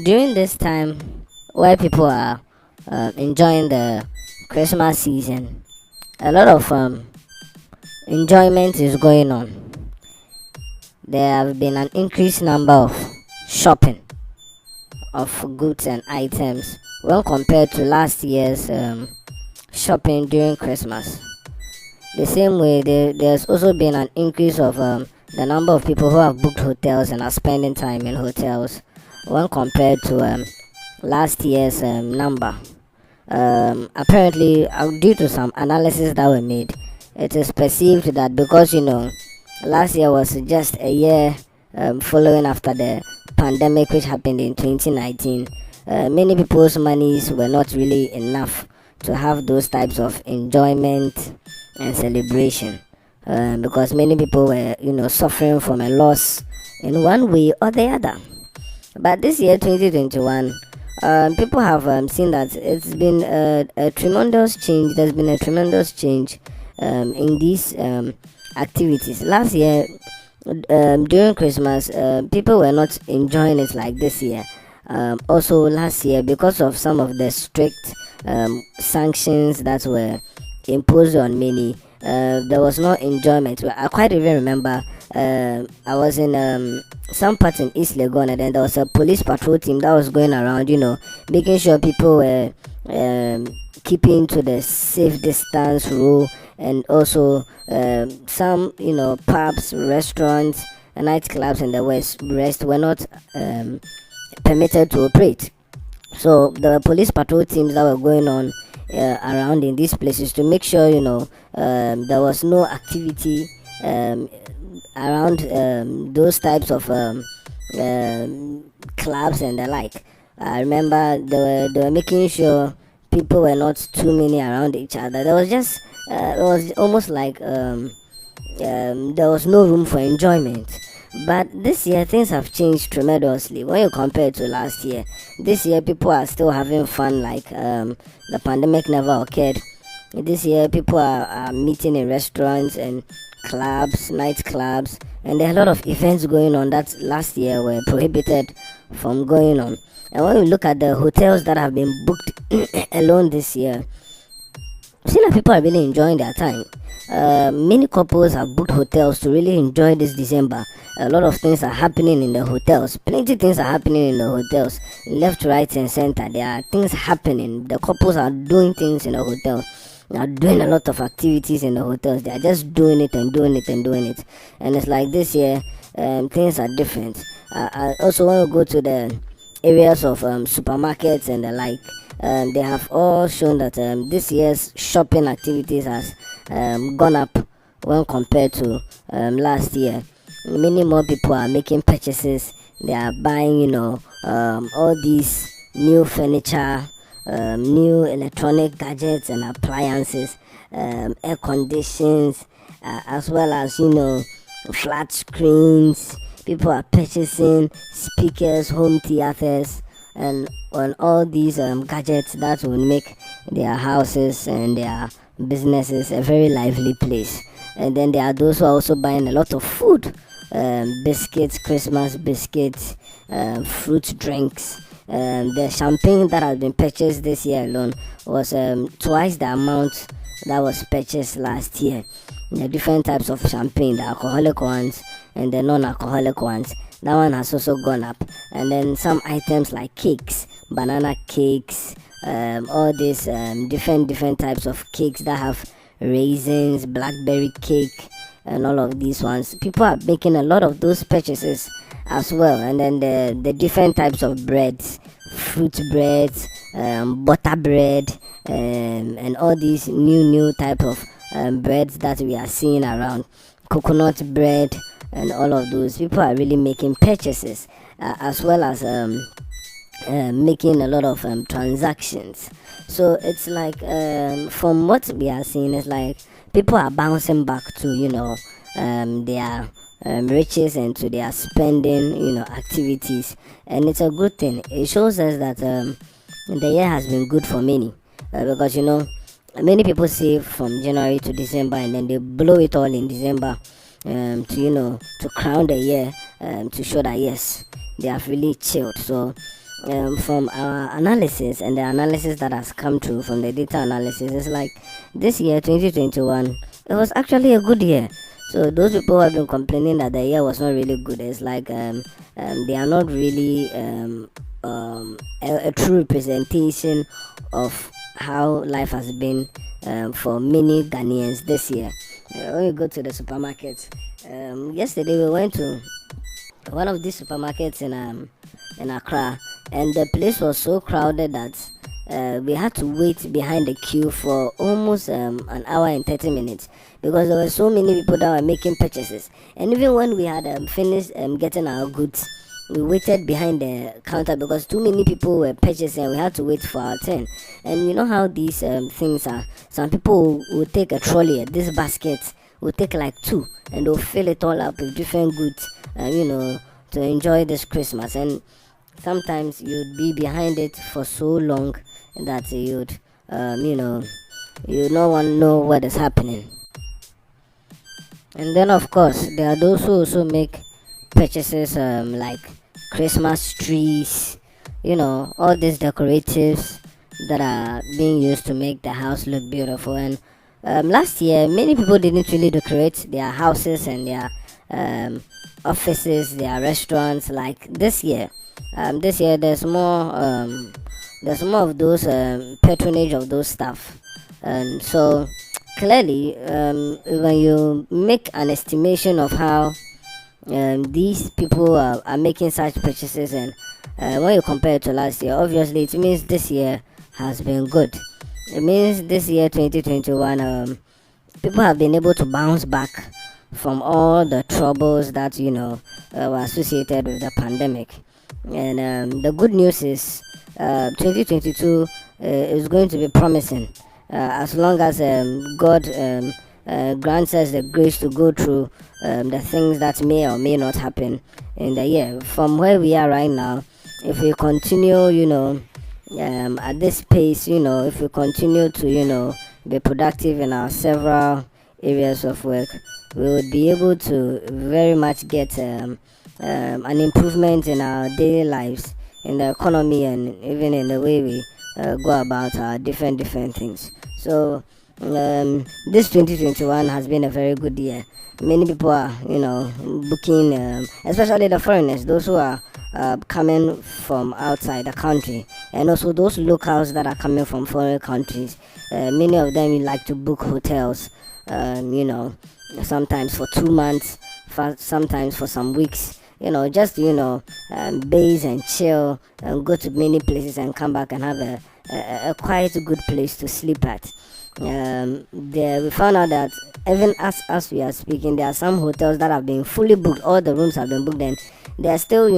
during this time where people are enjoying the Christmas season, a lot of enjoyment is going on. There have been an increased number of shopping of goods and items when compared to last year's shopping during Christmas. The same way, there's also been an increase of the number of people who have booked hotels and are spending time in hotels when compared to last year's number. Apparently, due to some analysis that were made, it is perceived that because last year was just a year following after the pandemic which happened in 2019, many people's monies were not really enough to have those types of enjoyment and celebration, because many people were suffering from a loss in one way or the other. But this year, 2021, people have seen that it's been a tremendous change. There's been a tremendous change in these activities. Last year, during Christmas, people were not enjoying it like this year. Also, last year, because of some of the strict sanctions that were imposed on many, there was no enjoyment. I quite even remember I was in some part in East Legon, and then there was a police patrol team that was going around, making sure people were keeping to the safe distance rule, and also some, pubs, restaurants, and nightclubs in the rest were not permitted to operate. So the police patrol teams that were going on around in these places to make sure there was no activity around those types of clubs and the like. I remember they were making sure people were not too many around each other. There was just it was almost like there was no room for enjoyment. But this year things have changed tremendously when you compare it to last year. This year people are still having fun like the pandemic never occurred. This year people are meeting in restaurants and clubs, nightclubs, and there are a lot of events going on that last year were prohibited from going on. And when we look at the hotels that have been booked alone this year, see that people are really enjoying their time. Many couples have booked hotels to really enjoy this December. A lot of things are happening in the hotels. Plenty things are happening in the hotels, left, right, and center. There are things happening. The couples are doing things in the hotel. They are doing a lot of activities in the hotels. They are just doing it and doing it and doing it. And it's like this year, things are different. Also, when we go to the areas of supermarkets and the like, they have all shown that this year's shopping activities has gone up when compared to last year. Many more people are making purchases. They are buying, all these new furniture, new electronic gadgets and appliances, air conditions, as well as flat screens. People are purchasing speakers, home theaters, and on all these gadgets that will make their houses and their businesses a very lively place. And then there are those who are also buying a lot of food, biscuits, Christmas biscuits, fruit drinks. The champagne that has been purchased this year alone was twice the amount that was purchased last year. There are different types of champagne, the alcoholic ones and the non-alcoholic ones. That one has also gone up. And then some items like cakes, banana cakes, all these different types of cakes that have raisins, blackberry cake, and all of these ones. People are making a lot of those purchases as well. And then the different types of breads, fruit breads, butter bread, and all these new type of breads that we are seeing around, coconut bread, and all of those. People are really making purchases, as well as making a lot of transactions. So it's like, from what we are seeing, it's like people are bouncing back to their riches and to their spending activities, and it's a good thing. It shows us that the year has been good for many, because many people save from January to December, and then they blow it all in December, to crown the year, to show that yes, they have really chilled. So from our analysis and the analysis that has come through from the data analysis, it's like this year 2021, it was actually a good year. So those people who have been complaining that the year was not really good, it's like they are not really a true representation of how life has been for many Ghanaians this year. When you go to the supermarket, yesterday we went to one of these supermarkets in Accra, and the place was so crowded that we had to wait behind the queue for almost an hour and 30 minutes because there were so many people that were making purchases. And even when we had finished getting our goods, we waited behind the counter because too many people were purchasing and we had to wait for our turn. And you know how these things are. Some people will take a trolley, this basket will take like two, and they'll fill it all up with different goods, to enjoy this Christmas. And sometimes you'd be behind it for so long that you no one know what is happening. And then of course there are those who also make purchases like Christmas trees, all these decoratives that are being used to make the house look beautiful. And last year many people didn't really decorate their houses and their um, offices, their restaurants like this year. This year there's more of those patronage of those stuff, and so clearly when you make an estimation of how these people are making such purchases, and when you compare it to last year, obviously it means this year has been good. It means this year 2021, people have been able to bounce back from all the troubles that were associated with the pandemic. And the good news is 2022 is going to be promising, as long as God grants us the grace to go through the things that may or may not happen in the year. From where we are right now, if we continue, at this pace, if we continue to, be productive in our several areas of work, we would be able to very much get an improvement in our daily lives, in the economy, and even in the way we go about our different things. So this 2021 has been a very good year. Many people are, booking, especially the foreigners, those who are coming from outside the country, and also those locals that are coming from foreign countries. Many of them like to book hotels, sometimes for 2 months, sometimes for some weeks. Just base and chill and go to many places and come back and have a quite good place to sleep at. There we found out that even as we are speaking, there are some hotels that have been fully booked. All the rooms have been booked, and there are still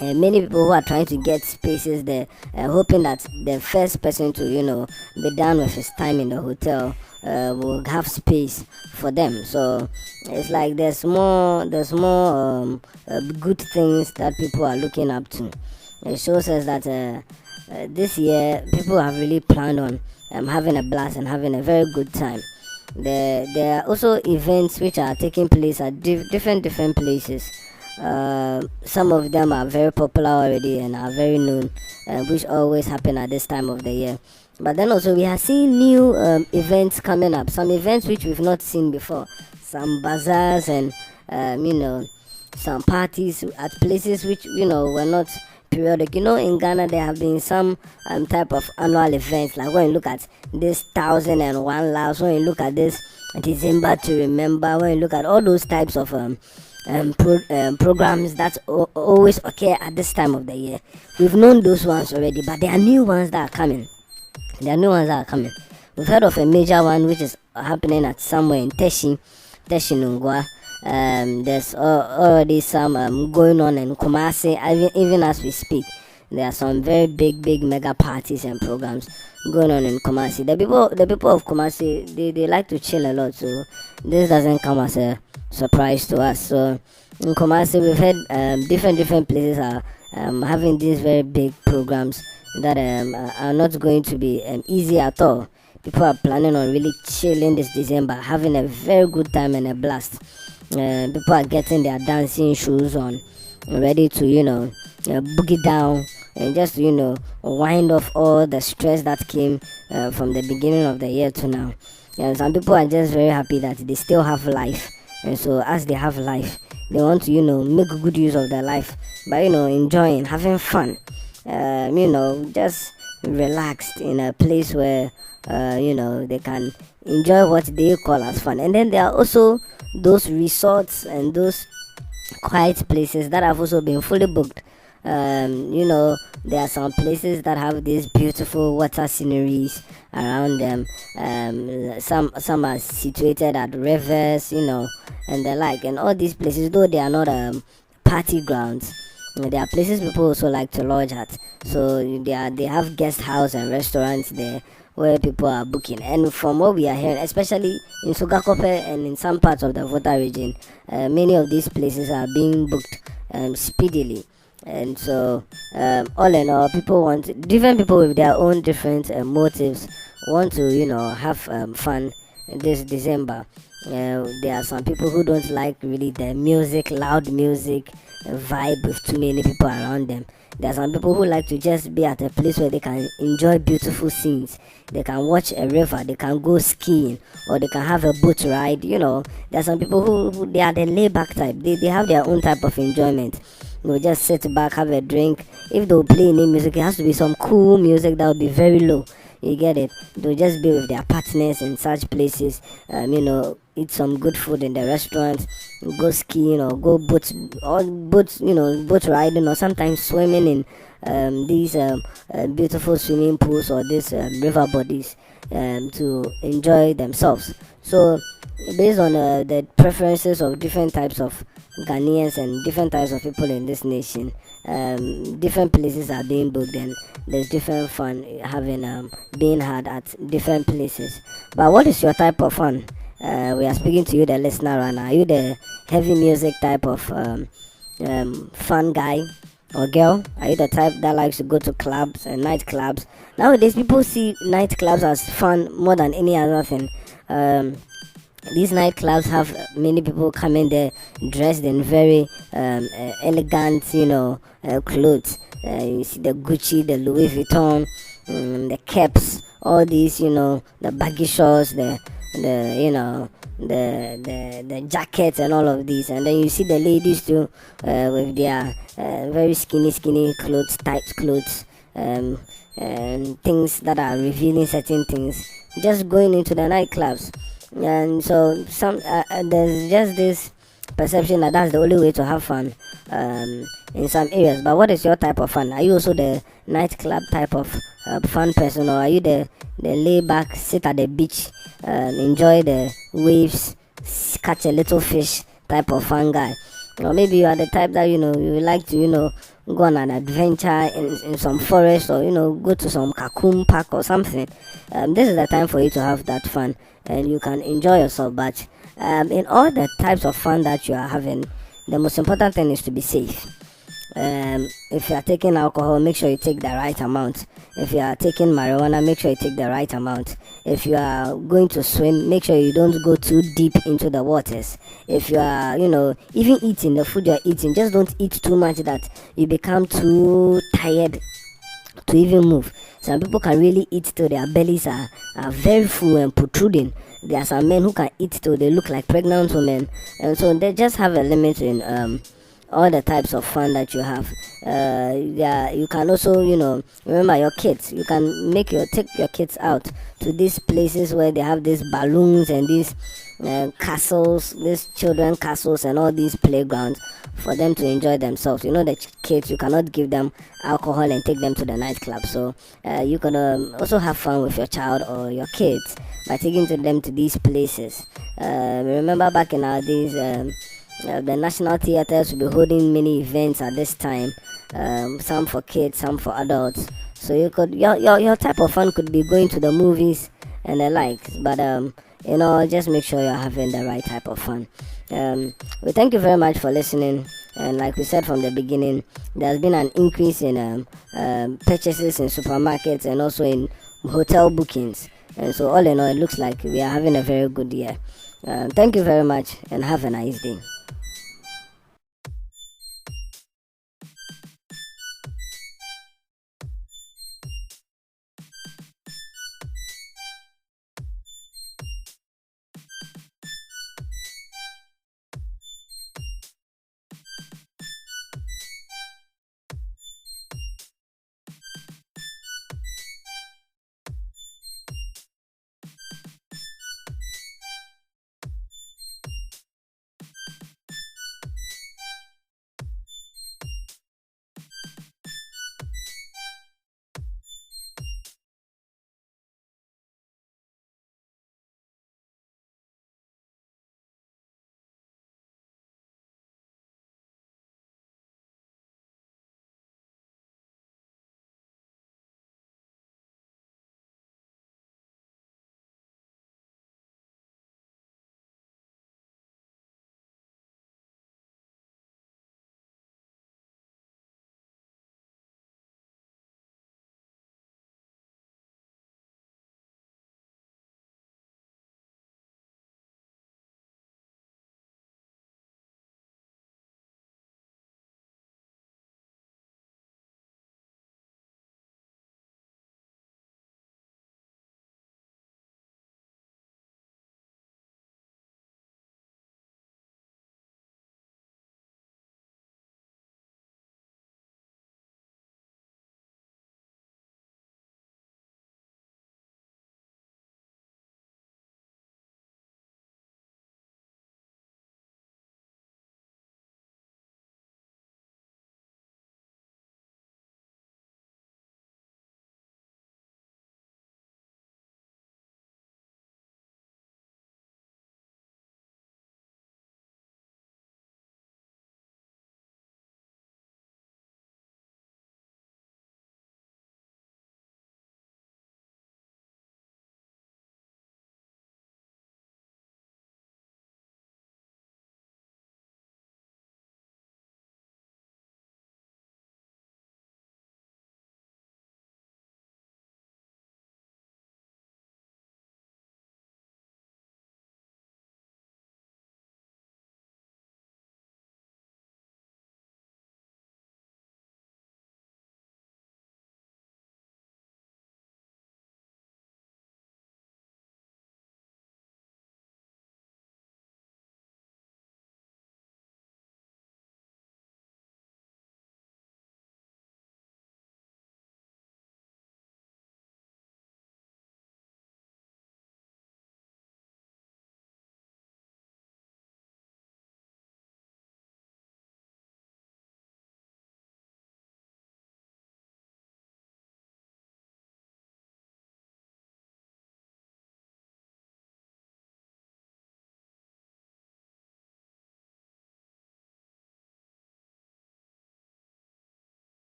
many people who are trying to get spaces there, hoping that the first person to be done with his time in the hotel will have space for them. So it's like there's more good things that people are looking up to. It shows us that this year people have really planned on having a blast and having a very good time. There are also events which are taking place at different places. Some of them are very popular already and are very known, which always happen at this time of the year. But then also we are seeing new events coming up, some events which we've not seen before, some bazaars and some parties at places which were not periodic. In Ghana there have been some type of annual events, like when you look at this 1001 laughs, when you look at this December to remember, when you look at all those types of programs that always occur at this time of the year. We've known those ones already, but there are new ones that are coming. We've heard of a major one which is happening at somewhere in Teshinungwa. There's already some going on in Kumasi, even as we speak. There are some very big mega parties and programs going on in Kumasi. The people of Kumasi, they like to chill a lot, so this doesn't come as a surprise to us. So in Kumasi, we've heard different places are having these very big programs that are not going to be easy at all. People are planning on really chilling this December, having a very good time and a blast. People are getting their dancing shoes on, ready to boogie down, and just wind off all the stress that came from the beginning of the year to now. And some people are just very happy that they still have life, and so as they have life, they want to make good use of their life by enjoying, having fun, just relaxed in a place where they can enjoy what they call as fun. And then there are also those resorts and those quiet places that have also been fully booked. There are some places that have these beautiful water sceneries around them. Some are situated at rivers, and the like. And all these places, though they are not party grounds, there are places people also like to lodge at. So they have guest house and restaurants there where people are booking. And from what we are hearing, especially in Sugakope and in some parts of the Volta region, many of these places are being booked speedily. And so, all in all, different people with their own different motives want to, have fun this December. There are some people who don't like really the music, loud music, vibe with too many people around them. There are some people who like to just be at a place where they can enjoy beautiful scenes. They can watch a river, they can go skiing, or they can have a boat ride. There are some people who they are the laid-back type. They have their own type of enjoyment. They'll just sit back, have a drink. If they'll play any music, it has to be some cool music that will be very low. You get it? They'll just be with their partners in such places. Eat some good food in the restaurant, go skiing or go boat riding, or sometimes swimming in these beautiful swimming pools or these river bodies to enjoy themselves. So, based on the preferences of different types of Ghanaians and different types of people in this nation, different places are being booked, and there's different fun having being had at different places. But what is your type of fun? We are speaking to you, the listener, right now. Are you the heavy music type of fun guy or girl? Are you the type that likes to go to clubs and nightclubs? Nowadays, people see nightclubs as fun more than any other thing. These nightclubs have many people coming there dressed in very elegant, clothes. You see the Gucci, the Louis Vuitton, the caps, all these, the baggy shorts, the jackets and all of these. And then you see the ladies too, with their very skinny clothes, tight clothes, and things that are revealing certain things, just going into the nightclubs. And so there's just this perception that that's the only way to have fun in some areas. But what is your type of fun? Are you also the nightclub type of fun person, or are you the lay back, sit at the beach, enjoy the waves, catch a little fish type of fun guy? Or maybe you are the type that you like to go on an adventure in some forest, or go to some Kakum park or something. This is the time for you to have that fun, and you can enjoy yourself. But in all the types of fun that you are having, the most important thing is to be safe. If you are taking alcohol, make sure you take the right amount. If you are taking marijuana, make sure you take the right amount. If you are going to swim, make sure you don't go too deep into the waters. If you are, even eating the food you are eating, just don't eat too much that you become too tired to even move. Some people can really eat till their bellies are very full and protruding. There are some men who can eat till they look like pregnant women, and so they just have a limit in all the types of fun that you have. You can also, remember your kids. You can take your kids out to these places where they have these balloons and these castles, these children castles, and all these playgrounds for them to enjoy themselves. The kids, you cannot give them alcohol and take them to the nightclub. So you can also have fun with your child or your kids by taking them to these places. Remember back in our days, the National Theatres will be holding many events at this time, some for kids, some for adults. So your type of fun could be going to the movies and the likes, but just make sure you're having the right type of fun. We thank you very much for listening, and like we said from the beginning, there's been an increase in purchases in supermarkets and also in hotel bookings, and so all in all, it looks like we are having a very good year. Thank you very much, and have a nice day.